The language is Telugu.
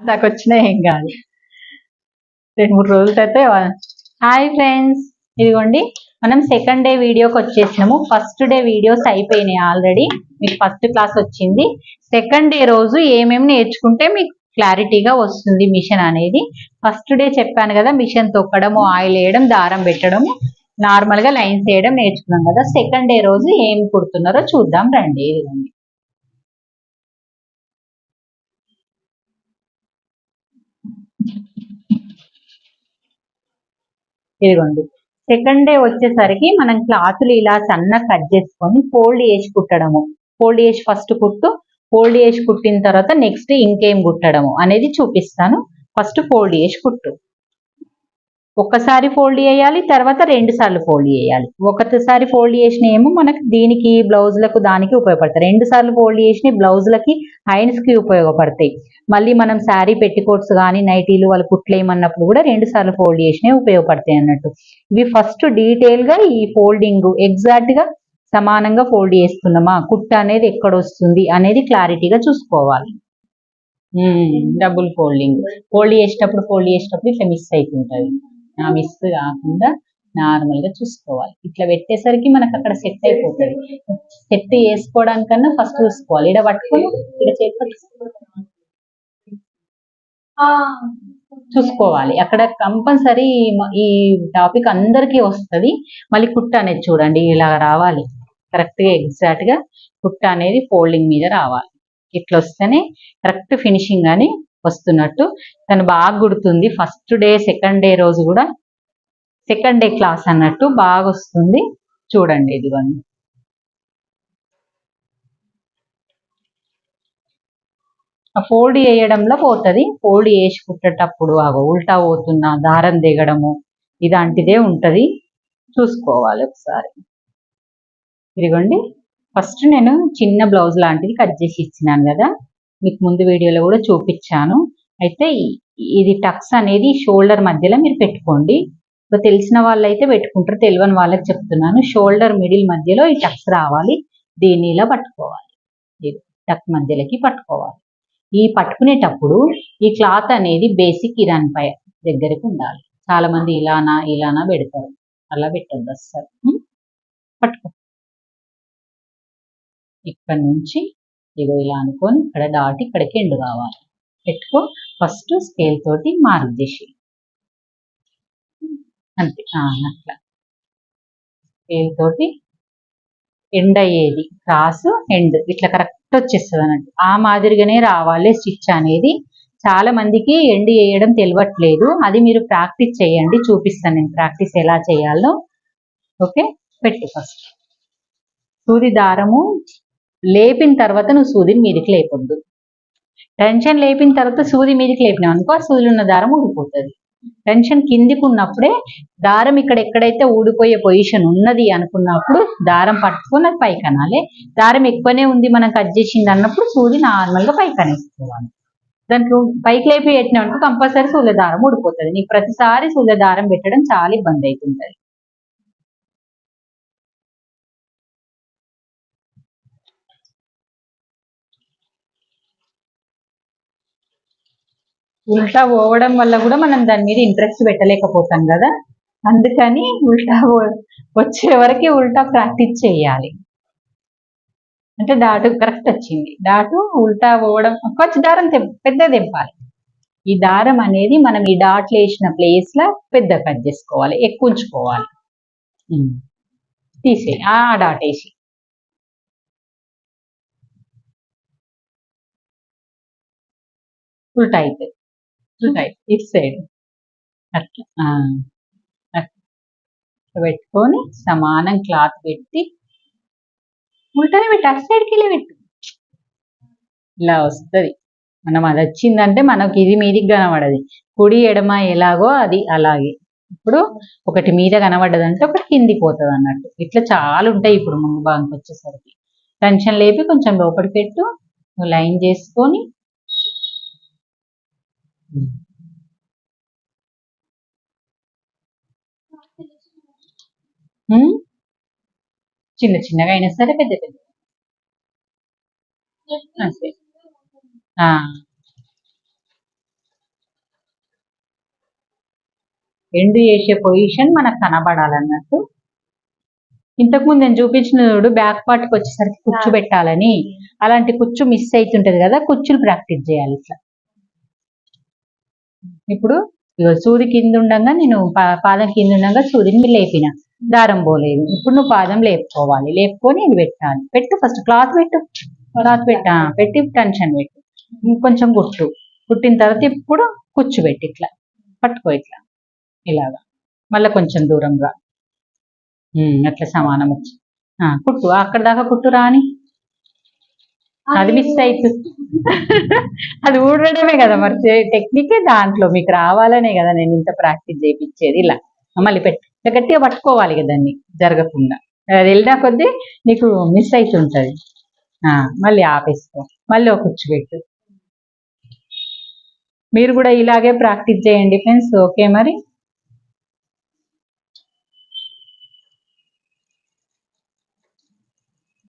దాకా వచ్చినా ఏం కాదు. 2-3 రోజులైతే. హాయ్ ఫ్రెండ్స్, ఇదిగోండి మనం సెకండ్ డే వీడియోకి వచ్చేసినాము. ఫస్ట్ డే వీడియోస్ అయిపోయినాయి ఆల్రెడీ, మీకు ఫస్ట్ క్లాస్ వచ్చింది. సెకండ్ డే రోజు ఏమేమి నేర్చుకుంటే మీకు క్లారిటీగా వస్తుంది మిషన్ అనేది. ఫస్ట్ డే చెప్పాను కదా, మిషన్ తొక్కడము, ఆయిల్ వేయడం, దారం పెట్టడము, నార్మల్ గా లైన్స్ వేయడం నేర్చుకున్నాం కదా. సెకండ్ డే రోజు ఏం కుడుతున్నారో చూద్దాం రండి. ఇదిగోండి ఇదిగోండి సెకండ్ డే వచ్చేసరికి మనం క్లాతులు ఇలా సన్న కట్ చేసుకొని ఫోల్డ్ చేసి కుట్టడము. ఫోల్డ్ చేసి ఫస్ట్ కుట్టు, ఫోల్డ్ చేసి కుట్టిన తర్వాత నెక్స్ట్ ఇంకేం కుట్టడము అనేది చూపిస్తాను. ఫస్ట్ ఫోల్డ్ చేసి కుట్టు. ఒక్కసారి ఫోల్డ్ చేయాలి, తర్వాత 2 సార్లు ఫోల్డ్ చేయాలి. ఒకసారి ఫోల్డ్ చేసిన ఏమో మనకి దీనికి బ్లౌజులకు దానికి ఉపయోగపడతాయి. 2 సార్లు ఫోల్డ్ చేసిన బ్లౌజులకి హైన్స్ కి ఉపయోగపడతాయి. మళ్ళీ మనం శారీ పెట్టికోట్స్ కానీ నైటీలు వాళ్ళు కుట్లేయమన్నప్పుడు కూడా 2 సార్లు ఫోల్డ్ చేసినవి ఉపయోగపడతాయి అన్నట్టు. ఇవి ఫస్ట్ డీటెయిల్ గా ఈ ఫోల్డింగ్ ఎగ్జాక్ట్ గా సమానంగా ఫోల్డ్ చేస్తున్నామా, కుట్ట అనేది ఎక్కడ వస్తుంది అనేది క్లారిటీగా చూసుకోవాలి. డబుల్ ఫోల్డ్ చేసేటప్పుడు ఇట్లా మిస్ అవుతుంటది. మిస్ కాకుండా నార్మల్ గా చూసుకోవాలి. ఇట్లా పెట్టేసరికి మనకు అక్కడ సెట్ అయిపోతుంది. సెట్ చేసుకోవడానికన్నా ఫస్ట్ చూసుకోవాలి. ఇక్కడ పట్టుకొని ఇక్కడ చేతి చూసుకోవాలి. అక్కడ కంపల్సరీ ఈ టాపిక్ అందరికీ వస్తుంది. మళ్ళీ కుట్ట అనేది చూడండి ఇలా రావాలి, కరెక్ట్ గా ఎగ్జాక్ట్ గా కుట్ట అనేది ఫోల్డింగ్ మీద రావాలి. ఇట్లా వస్తేనే కరెక్ట్ ఫినిషింగ్ అని వస్తున్నట్టు. తను బాగా గుర్తుంది. ఫస్ట్ డే సెకండ్ డే రోజు కూడా, సెకండ్ డే క్లాస్ అన్నట్టు బాగా వస్తుంది. చూడండి ఇదిగోండి. ఫోల్డ్ చేయడంలో పోతుంది. ఫోల్డ్ చేసి కుట్టేటప్పుడు ఉల్టా పోతున్నా దారం దిగడము ఇలాంటిదే ఉంటది, చూసుకోవాలి ఒకసారి. ఇదిగోండి ఫస్ట్ నేను చిన్న బ్లౌజ్ లాంటిది కట్ చేసి ఇచ్చినాను కదా, మీకు ముందు వీడియోలో కూడా చూపించాను. అయితే ఇది టక్స్ అనేది షోల్డర్ మధ్యలో మీరు పెట్టుకోండి. తెలిసిన వాళ్ళైతే పెట్టుకుంటారు, తెలియని వాళ్ళకి చెప్తున్నాను. షోల్డర్ మిడిల్ మధ్యలో ఈ టక్స్ రావాలి. దీన్ని ఇలా పట్టుకోవాలి, టక్ మధ్యలోకి పట్టుకోవాలి. ఈ పట్టుకునేటప్పుడు ఈ క్లాత్ అనేది బేసిక్ ఇరాన్పై దగ్గరికి ఉండాలి. చాలా మంది ఇలానా పెడతారు, అలా పెట్టద్దు అస్సలు. పట్టుకో. ఇక్కడ నుంచి ఇగో ఇలా అనుకొని ఇక్కడ డాట్ ఇక్కడికి ఎండు కావాలి. పెట్టుకో. ఫస్ట్ స్కేల్ తోటి మార్క్ చేసి అంతే, అట్లా స్కేల్ తోటి ఎండ్ అయ్యేది క్రాస్ ఎండ్ ఇట్లా కరెక్ట్ వచ్చేస్తుంది అన్నట్టు. ఆ మాదిరిగానే రావాలి స్టిచ్ అనేది. చాలా మందికి ఎండ్ వేయడం తెలియట్లేదు, అది మీరు ప్రాక్టీస్ చేయండి. చూపిస్తాను నేను ప్రాక్టీస్ ఎలా చేయాలో. ఓకే, పెట్టు. ఫస్ట్ సూది దారము లేపిన తర్వాత నువ్వు సూదిని మీదికి లేపొద్దు. టెన్షన్ లేపిన తర్వాత సూది మీదికి లేపినావు అనుకో, ఆ సూదిలో ఉన్న దారం ఊడిపోతుంది. టెన్షన్ కిందికి ఉన్నప్పుడే దారం ఇక్కడ ఎక్కడైతే ఊడిపోయే పొజిషన్ ఉన్నది అనుకున్నప్పుడు దారం పట్టుకొని అది పైకి అనాలి. దారం ఎక్కువనే ఉంది మనం కట్ చేసింది అన్నప్పుడు సూది నార్మల్ గా పైకి అనేసుకోవాలి. దాంట్లో పైకి లేపి పెట్టినావు అనుకో కంపల్సరీ సూర్య దారం ఊడిపోతుంది. నీకు ప్రతిసారి సూర్య దారం పెట్టడం చాలా ఇబ్బంది అవుతుంటది. ఉల్టా పోవడం వల్ల కూడా మనం దాని మీద ఇంట్రెస్ట్ పెట్టలేకపోతాం కదా, అందుకని ఉల్టా వచ్చే వరకు ఉల్టా ప్రాక్టీస్ చేయాలి. అంటే డాటు కరెక్ట్ వచ్చింది. డాటు ఉల్టా పోవడం, కొంచెం దారం పెద్ద తెంపాలి. ఈ దారం అనేది మనం ఈ డాట్లు వేసిన ప్లేస్ లో పెద్ద కట్ చేసుకోవాలి, ఎక్కువ ఉంచుకోవాలి. తీసే ఆ డాట్ వేసి ఉల్టా అవుతుంది. ఉల్టా ఇటు సైడ్ అట్లా పెట్టుకొని సమానం క్లాత్ పెట్టి ఉల్టానే పెట్టి అటు సైడ్కి వెళ్ళి పెట్టు. ఇలా వస్తుంది. మనం అది వచ్చిందంటే మనకి ఇది మీదికి కనబడది. కుడి ఎడమ ఎలాగో అది అలాగే. ఇప్పుడు ఒకటి మీద కనబడ్డదంటే ఒకటి కింది పోతుంది అన్నట్టు. ఇట్లా చాలా ఉంటాయి. ఇప్పుడు ముందు భాగంకి వచ్చేసరికి టెన్షన్ లేపి కొంచెం లోపలికి పెట్టు, లైన్ చేసుకొని చిన్న చిన్నగా అయినా సరే పెద్ద పెద్ద అంతే. ఎండ్ చేసే పొజిషన్ మనకు కనబడాలన్నట్టు. ఇంతకుముందు నేను చూపించిన చూడు బ్యాక్ పార్ట్కి వచ్చేసరికి కుచ్చు పెట్టాలని, అలాంటి కుచ్చు మిస్ అవుతుంటది కదా, కుచ్చులు ప్రాక్టీస్ చేయాలి ఇట్లా. ఇప్పుడు సూది కింద ఉండగా నేను పాదం కింద ఉండగా సూదిని లేపిన, దారం పోలేదు. ఇప్పుడు నువ్వు పాదం లేపుకోవాలి, లేపుకొని ఇది పెట్టాలి. పెట్టు ఫస్ట్ క్లాత్ పెట్టు, క్లాత్ పెట్టి టెన్షన్ పెట్టు, ఇంకొంచెం కుట్టిన తర్వాత ఇప్పుడు కుచ్చు పెట్టి ఇట్లా పట్టుకో, ఇట్లా ఇలాగా మళ్ళీ కొంచెం దూరంగా అట్లా సమానం వచ్చి కుట్టు, అక్కడ దాకా కుట్టు రాని. అది మిస్ అవుతుంది. అది ఊడడమే కదా మరి టెక్నికే, దాంట్లో మీకు రావాలనే కదా నేను ఇంత ప్రాక్టీస్ చేయించేది. ఇలా మళ్ళీ పెట్టి గట్టిగా పట్టుకోవాలి కదా దాన్ని జరగకుండా. అది వెళ్ళినా కొద్దీ నీకు మిస్ అవుతుంటది. మళ్ళీ ఆపేసుకో, మళ్ళీ ఒక కుచ్చు పెట్టు. మీరు కూడా ఇలాగే ప్రాక్టీస్ చేయండి ఫ్రెండ్స్. ఓకే మరి.